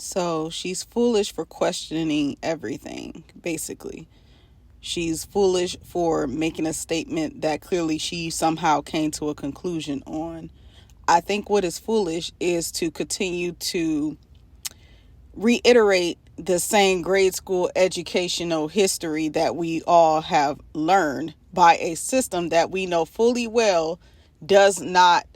So she's foolish for questioning everything, basically. She's foolish for making a statement that clearly she somehow came to a conclusion on. I think what is foolish is to continue to reiterate the same grade school educational history that we all have learned by a system that we know fully well does not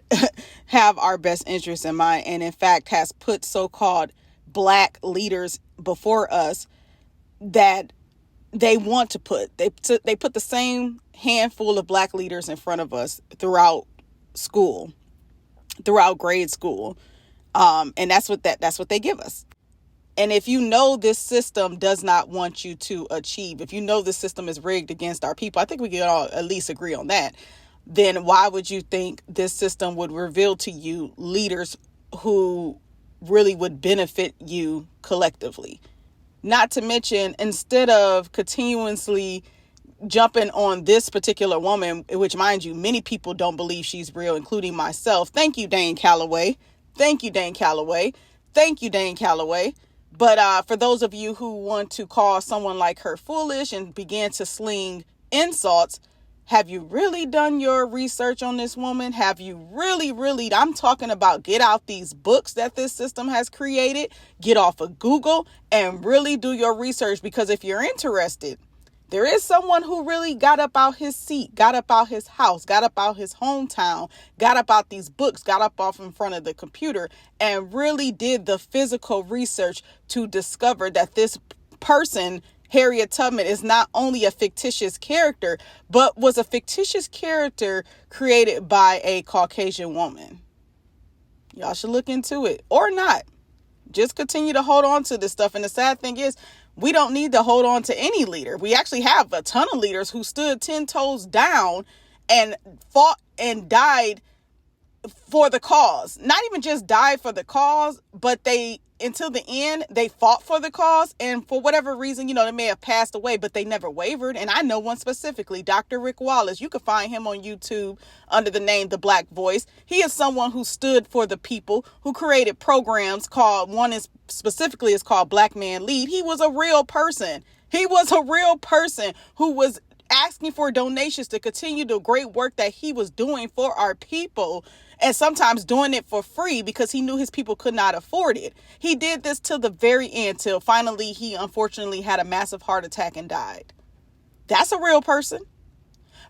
have our best interests in mind, and in fact has put so-called black leaders before us that they want to put. They put the same handful of black leaders in front of us throughout school, throughout grade school, and that's what they give us. And if you know this system does not want you to achieve, if you know the system is rigged against our people, I think we can all at least agree on that, then why would you think this system would reveal to you leaders who really would benefit you collectively? Not to mention, instead of continuously jumping on this particular woman, which, mind you, many people don't believe she's real, including myself. Thank you, Dane Calloway. Thank you, Dane Calloway. Thank you, Dane Calloway. But for those of you who want to call someone like her foolish and begin to sling insults, have you really done your research on this woman? Have you really, I'm talking about get out these books that this system has created, get off of Google and really do your research, because if you're interested, there is someone who really got up out his seat, got up out his house, got up out his hometown, got up out these books, got up off in front of the computer and really did the physical research to discover that this person, Harriet Tubman, is not only a fictitious character, but was a fictitious character created by a Caucasian woman. Y'all should look into it, or not. Just continue to hold on to this stuff. And the sad thing is, we don't need to hold on to any leader. We actually have a ton of leaders who stood 10 toes down and fought and died for the cause. Not even just died for the cause, but until the end, they fought for the cause. And for whatever reason, they may have passed away, but they never wavered. And I know one specifically, Dr. Rick Wallace. You can find him on YouTube under the name The Black Voice. He is someone who stood for the people, who created programs called, one is specifically is called Black Man Lead. He was a real person. He was a real person who was asking for donations to continue the great work that he was doing for our people, and sometimes doing it for free because he knew his people could not afford it. He did this till the very end, till finally he unfortunately had a massive heart attack and died. That's a real person.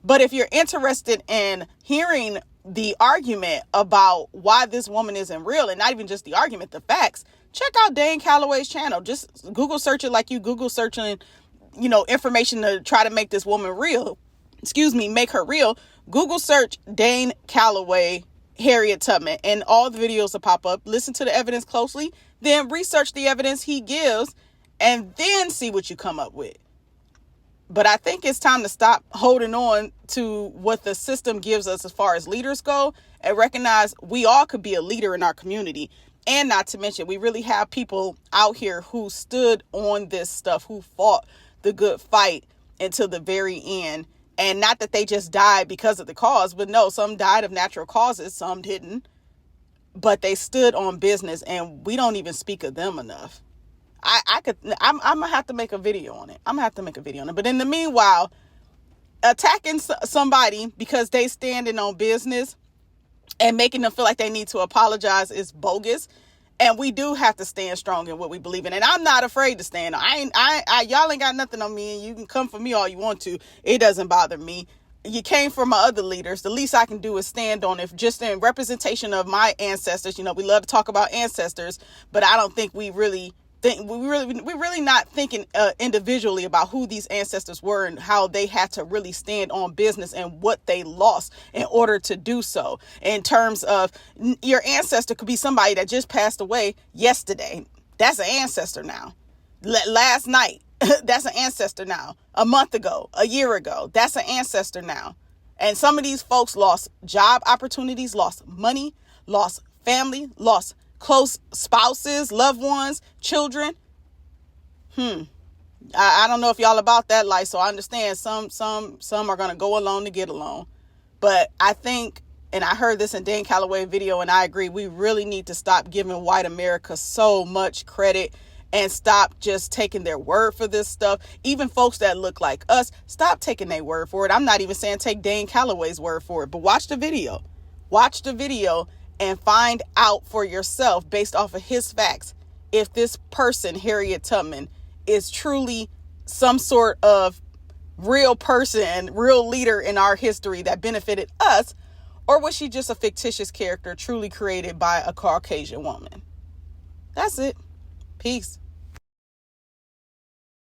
But if you're interested in hearing the argument about why this woman isn't real, and not even just the argument, the facts, check out Dane Calloway's channel. Just Google search it like you Google searching, information to try to make this woman real. Make her real. Google search Dane Calloway, Harriet Tubman, and all the videos will pop up. Listen to the evidence closely, then research the evidence he gives, and then see what you come up with. But I think it's time to stop holding on to what the system gives us as far as leaders go, and recognize we all could be a leader in our community. And not to mention, we really have people out here who stood on this stuff, who fought the good fight until the very end. And not that they just died because of the cause, but no, some died of natural causes, some didn't. But they stood on business, and we don't even speak of them enough. I'm gonna have to make a video on it. But in the meanwhile, attacking somebody because they standing on business and making them feel like they need to apologize is bogus. And we do have to stand strong in what we believe in. And I'm not afraid to stand. Y'all ain't got nothing on me, and you can come for me all you want to. It doesn't bother me. You came from my other leaders. The least I can do is stand on it, just in representation of my ancestors. We love to talk about ancestors, but I don't think we're really not thinking individually about who these ancestors were and how they had to really stand on business and what they lost in order to do so. In terms of your ancestor could be somebody that just passed away yesterday. That's an ancestor now. Last night, that's an ancestor now. A month ago, a year ago, that's an ancestor now. And some of these folks lost job opportunities, lost money, lost family, lost close spouses, loved ones, children. I don't know if y'all about that life, so I understand some are going to go along to get along. But I think and I heard this in Dane Calloway video, and I agree, we really need to stop giving white America so much credit and stop just taking their word for this stuff. Even folks that look like us, stop taking their word for it. I'm not even saying take Dane Calloway's word for it, but watch the video. Watch the video and find out for yourself, based off of his facts, if this person, Harriet Tubman, is truly some sort of real person, real leader in our history that benefited us, or was she just a fictitious character truly created by a Caucasian woman? That's it. Peace.